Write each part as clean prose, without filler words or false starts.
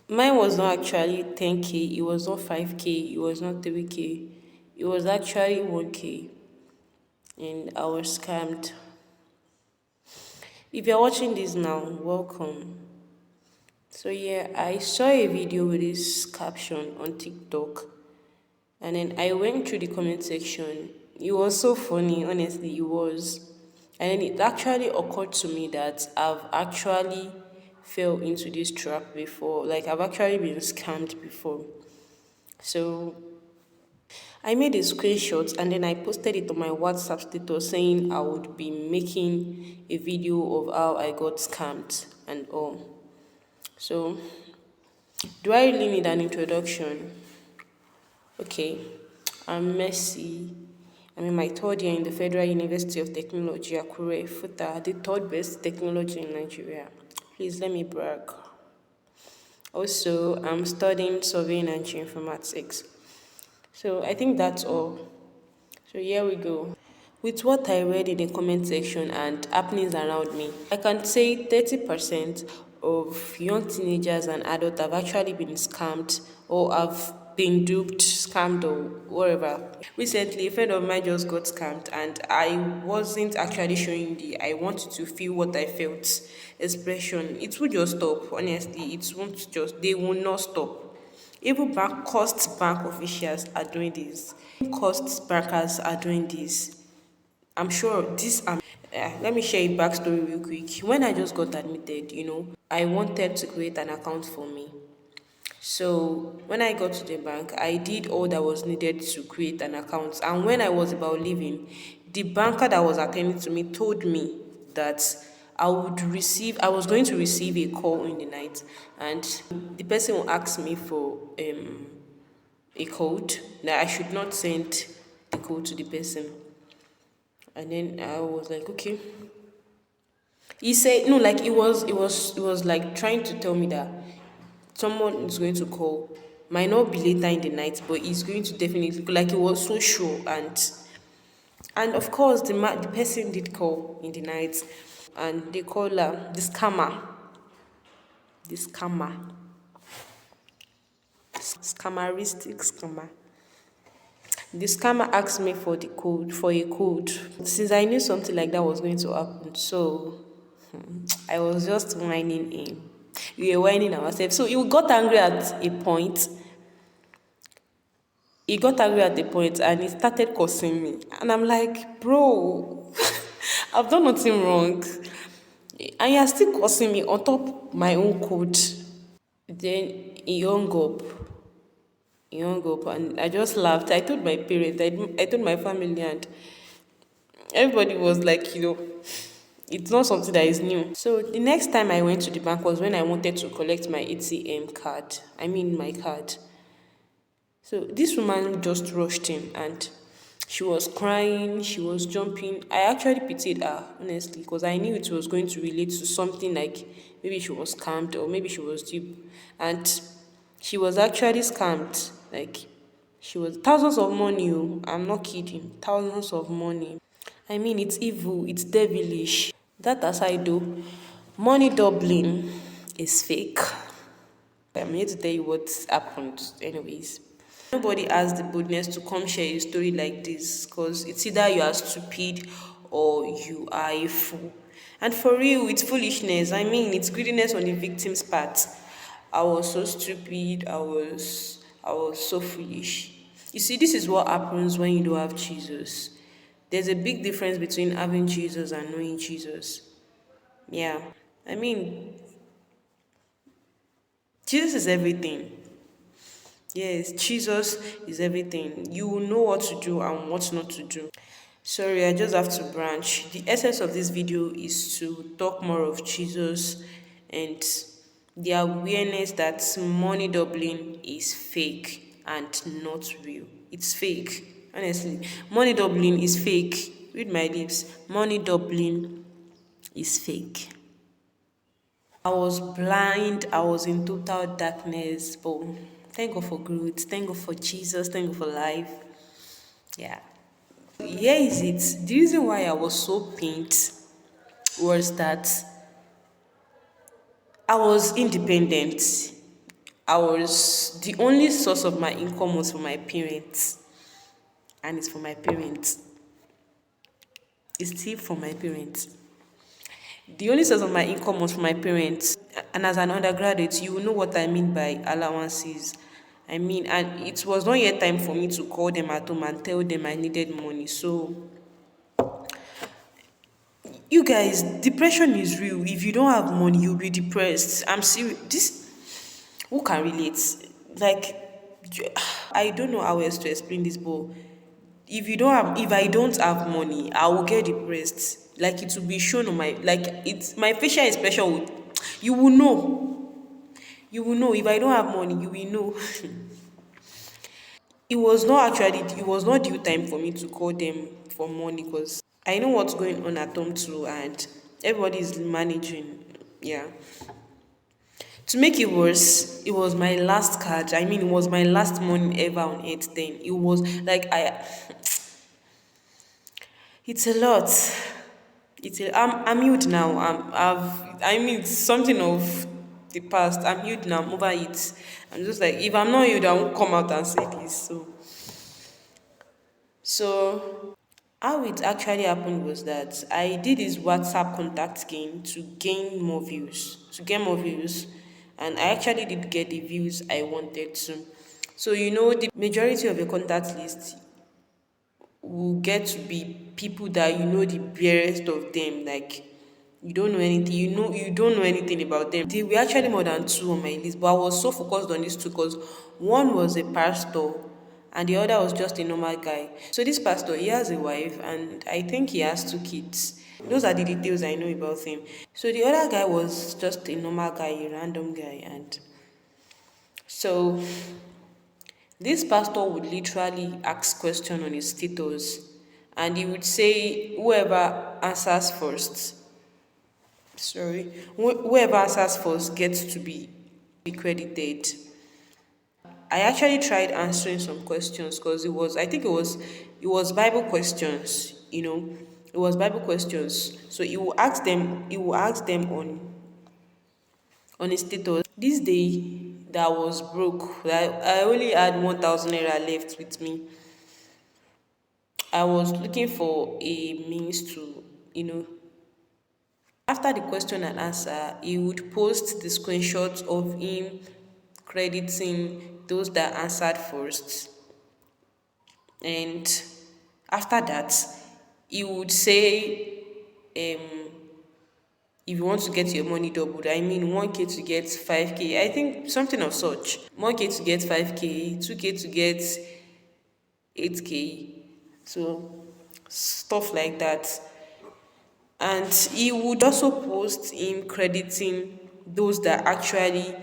Mine was not actually 10K, it was not 5K, it was not 3K, it was actually 1K, and I was scammed. If you're watching this now, welcome. So, yeah, I saw a video with this caption on TikTok, and then I went through the comment section. It was so funny, honestly, it was. And then it actually occurred to me that I've actually fell into this trap before. Like, I've actually been scammed before. So I made a screenshot and then I posted it on my WhatsApp status saying I would be making a video of how I got scammed and all. So, do I really need an introduction? Okay, I'm Mercy. I'm in my third year in the Federal University of Technology, Akure, FUTA, the third best technology in Nigeria. Please let me brag. Also, I'm studying surveying and geoinformatics. So I think that's all. So here we go. With what I read in the comment section and happenings around me, I can say 30% of young teenagers and adults have actually been scammed or have been duped, scammed, or whatever. Recently, a friend of mine just got scammed, and I wasn't actually showing I wanted to feel what I felt expression. It would just stop, honestly. It won't just, they will not stop. Even cost bank officials are doing this. Cost bankers are doing this. I'm sure this. Let me share a backstory real quick. When I just got admitted, I wanted to create an account for me. So when I got to the bank, I did all that was needed to create an account. And when I was about leaving, the banker that was attending to me told me that I was going to receive a call in the night, and the person will ask me for a code that I should not send the code to the person. And then I was like, okay. He said no, like it was like trying to tell me that someone is going to call. Might not be later in the night, but he's going to definitely like he was so sure. And of course the person did call in the night, and they call her the scammer, scammeristic scammer. The scammer asked me for a code. Since I knew something like that was going to happen, so I was just whining him. We were whining ourselves. So he got angry at a point. He got angry at a point and he started cursing me. And I'm like, bro, I've done nothing wrong. And you're still cursing me on top my own code. Then he hung up. He hung up and I just laughed. I told my parents, I told my family, and everybody was like, it's not something that is new. So the next time I went to the bank was when I wanted to collect my ATM card. I mean my card. So this woman just rushed in and she was crying, she was jumping. I actually pitied her, honestly, because I knew it was going to relate to something like maybe she was scammed or maybe she was duped. And she was actually scammed. Like she was thousands of money. Oh, I'm not kidding. Thousands of money. I mean, it's evil, it's devilish. That aside, though, money doubling is fake. I'm here to tell you what happened, anyways. Nobody has the boldness to come share a story like this because it's either you are stupid or you are a fool. And for real, it's foolishness. I mean, it's greediness on the victim's part. I was so stupid. I was so foolish. You see, this is what happens when you don't have Jesus. There's a big difference between having Jesus and knowing Jesus. Yeah. I mean, Jesus is everything. Yes, Jesus is everything. You will know what to do and what not to do. Sorry, I just have to branch. The essence of this video is to talk more of Jesus and the awareness that money doubling is fake and not real. It's fake, honestly. Money doubling is fake. Read my lips. Money doubling is fake. I was blind, I was in total darkness, but thank God for growth, thank God for Jesus, thank God for life. Yeah. Here is it. The reason why I was so pained was that I was independent. I was the only source of my income was for my parents, and it's for my parents. It's still for my parents. The only source of my income was from my parents. And as an undergraduate, you will know what I mean by allowances. I mean, and it was not yet time for me to call them at home and tell them I needed money. So, you guys, depression is real. If you don't have money, you'll be depressed. I'm serious. This, who can relate? Like, I don't know how else to explain this, but if I don't have money, I will get depressed. Like it will be shown on my like it's my facial expression would you will know. You will know if I don't have money, you will know. It was not due time for me to call them for money because I know what's going on at home too and everybody is managing. Yeah. To make it worse, it was my last card. I mean, it was my last money ever on it then. It was like it's a lot. I'm healed now. I mean, it's something of the past. I'm healed now. I'm over it. I'm just like, if I'm not healed, I won't come out and say this. So how it actually happened was that I did this WhatsApp contact game to gain more views, and I actually did get the views I wanted to. So the majority of your contact list will get to be people that you know the barest of them, like you don't know anything about them. There were actually more than two on my list, but I was so focused on these two because one was a pastor and the other was just a normal guy. So this pastor, he has a wife and I think he has two kids. Those are the details I know about him. So the other guy was just a normal guy, a random guy, and so this pastor would literally ask question on his status and he would say whoever answers first, whoever answers first gets to be credited. I actually tried answering some questions because it was Bible questions, it was Bible questions. So he will ask them on his status. This day that I was broke, that I only had 1,000 naira left with me. I was looking for a means to, after the question and answer, he would post the screenshots of him crediting those that answered first. And after that, he would say, if you want to get your money doubled, I mean 1K to get 5K. I think something of such. 1K to get 5K, 2K to get 8K. So stuff like that. And he would also post him crediting those that actually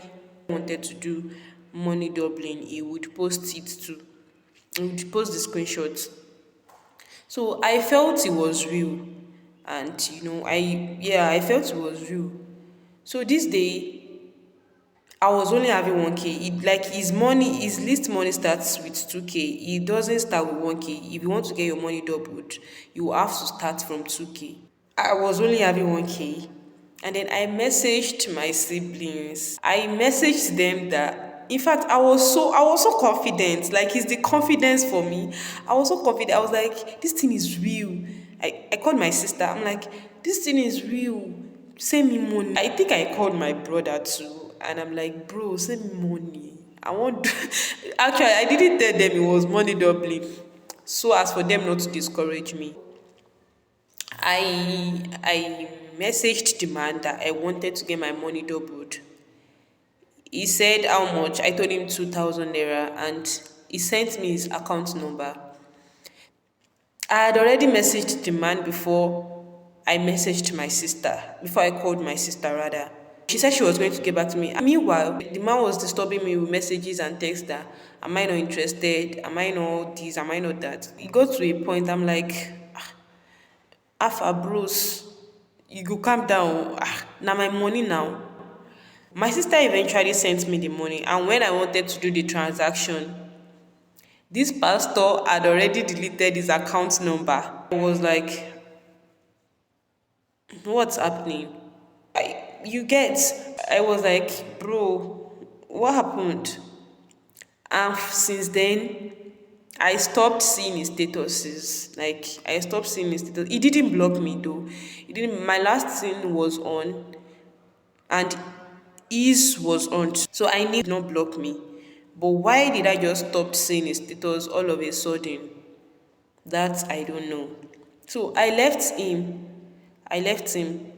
wanted to do money doubling. He would post it too. He would post the screenshots. So I felt it was real. And I felt it was real. So this day I was only having 1K. Like his list money starts with 2K. It doesn't start with 1K. If you want to get your money doubled, you have to start from 2K. I was only having 1K. And then I messaged my siblings. I messaged them that in fact I was so confident. Like it's the confidence for me. I was so confident. I was like, this thing is real. I called my sister. I'm like, this thing is real. Send me money. I think I called my brother too. And I'm like, bro, send me money. I want actually I didn't tell them it was money doubling. So as for them not to discourage me. I messaged the man that I wanted to get my money doubled. He said how much? I told him 2,000 naira and he sent me his account number. I had already messaged the man before I called my sister rather. She said she was going to get back to me. Meanwhile, the man was disturbing me with messages and texts that, am I not interested? Am I not this? Am I not that? It got to a point, I'm like, Alpha bros, you go calm down. Now my money now. My sister eventually sent me the money, and when I wanted to do the transaction, this pastor had already deleted his account number. I was like, what's happening? You get? I was like, bro, what happened? And since then, I stopped seeing his statuses. Like I stopped seeing his status. He didn't block me though. He didn't. My last scene was on, and his was on. So I need not block me. But why did I just stop seeing his status all of a sudden? That I don't know. So I left him. I left him.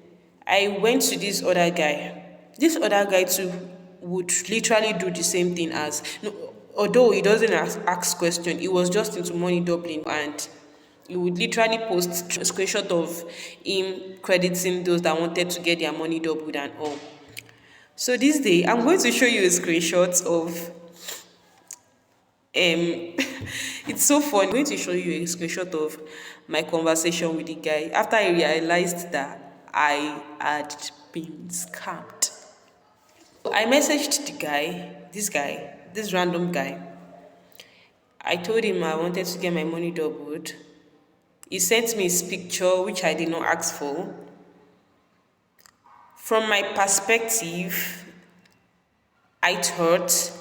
I went to this other guy. This other guy too would literally do the same thing as no, although he doesn't ask question. He was just into money doubling, and he would literally post a screenshot of him crediting those that wanted to get their money doubled and all. So this day I'm going to show you a screenshot of it's so funny. I'm going to show you a screenshot of my conversation with the guy after I realized that I had been scammed. I messaged the guy, this random guy. I told him I wanted to get my money doubled. He sent me his picture, which I did not ask for. From my perspective, I thought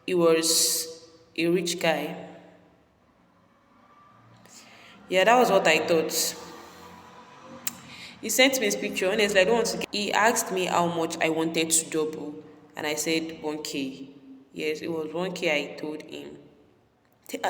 he was a rich guy. Yeah, that was what I thought. He sent me his picture, honestly, I don't want to. He asked me how much I wanted to double, and I said 1K. Yes, it was 1K, I told him.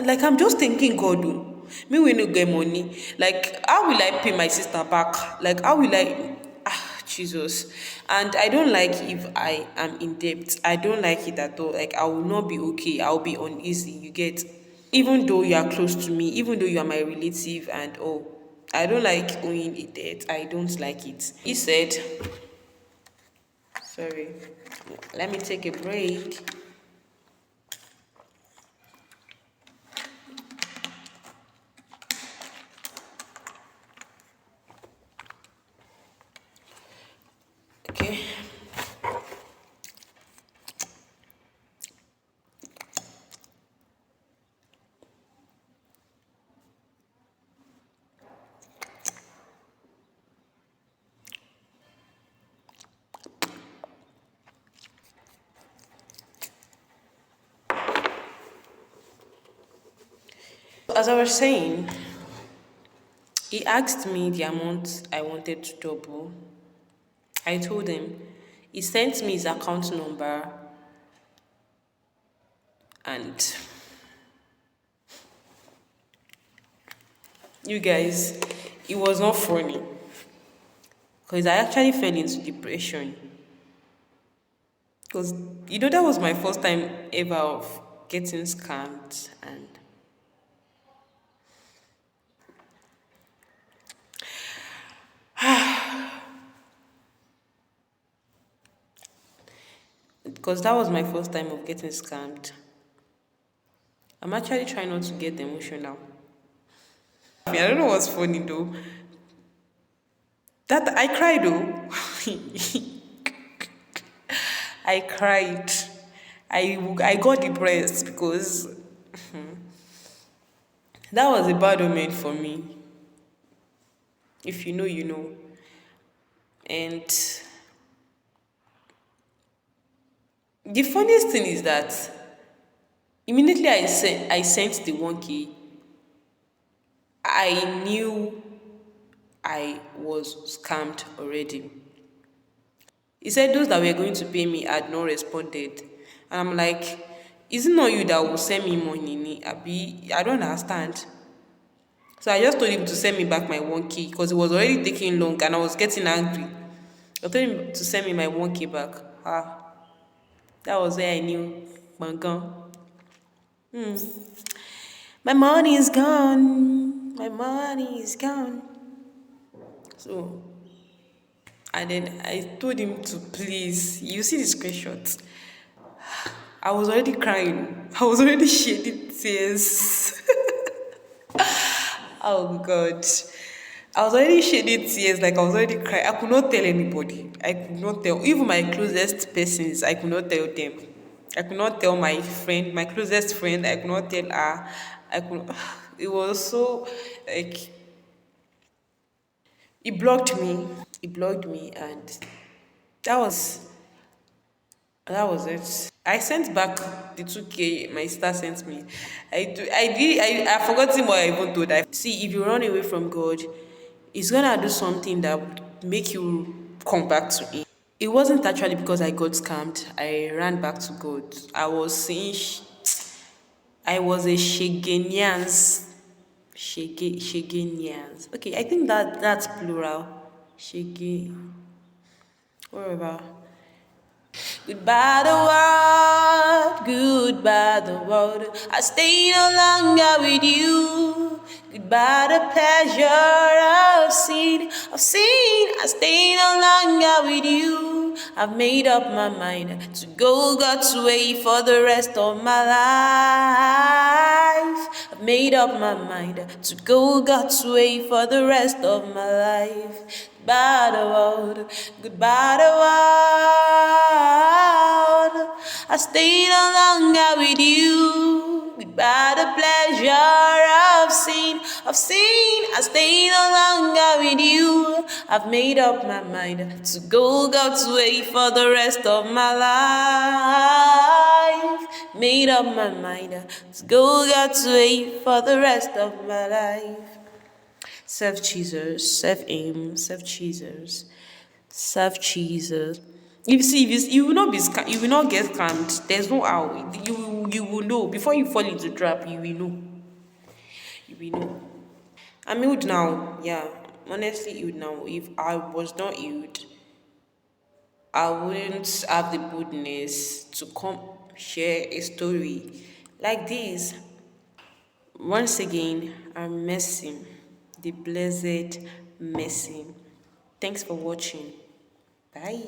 Like, I'm just thinking, God, oh, me, we no get money. Like, how will I pay my sister back? Like, how will I. Ah, Jesus. And I don't like if I am in debt. I don't like it at all. Like, I will not be okay. I'll be uneasy. You get. Even though you are close to me, even though you are my relative and all, I don't like owing a debt. I don't like it. He said, sorry, let me take a break. Okay. As I was saying, he asked me the amount I wanted to double. I told him. He sent me his account number, and you guys, it was not funny because I actually fell into depression. Because that was my first time ever of getting scammed, and because that was my first time of getting scammed. I'm actually trying not to get emotional. I mean, I don't know what's funny though. That I cried though. I cried. I got depressed because that was a bad omen for me. If you know, you know. And the funniest thing is that immediately I sent the 1K, I knew I was scammed already. He said those that were going to pay me had not responded. And I'm like, is it not you that will send me money? Abi, I don't understand. So I just told him to send me back my 1K because it was already taking long and I was getting angry. I told him to send me my 1K back. That was where I knew. Bangan. My money is gone. My money is gone. So, and then I told him to please, you see the screenshots. I was already crying. I was already shedding tears. Oh God. I was already shedding tears, like I was already crying. I could not tell anybody. I could not tell. Even my closest persons, I could not tell them. I could not tell my friend, my closest friend, I could not tell her. I could it was so like he blocked me. He blocked me, and that was That was it. I sent back the 2K my sister sent me. I forgot what I even told her. See, if you run away from God, He's gonna do something that would make you come back to Him. It wasn't actually because I got scammed. I ran back to God. I was a Shegenians. Shegenians. Okay, I think that's plural. Shege. Whatever. Goodbye the world, goodbye the world. I stay no longer with you. Goodbye the pleasure I've seen. I stay no longer with you. I've made up my mind to go God's way for the rest of my life. I've made up my mind to go God's way for the rest of my life. Goodbye the world, goodbye the world. I stay no longer with you. Goodbye the pleasure I've seen. I stay no longer with you. I've made up my mind to go God's way for the rest of my life. Made up my mind to go God's way for the rest of my life. Serve Jesus, serve Him, serve Jesus, serve Jesus. You will not you will not get scammed. There's no how. You will know before you fall into trap. You will know. You will know. I'm healed now. Yeah, honestly healed now. If I was not healed, I wouldn't have the boldness to come share a story like this. Once again, I'm Mercy, the blessed Mercy. Thanks for watching. Bye.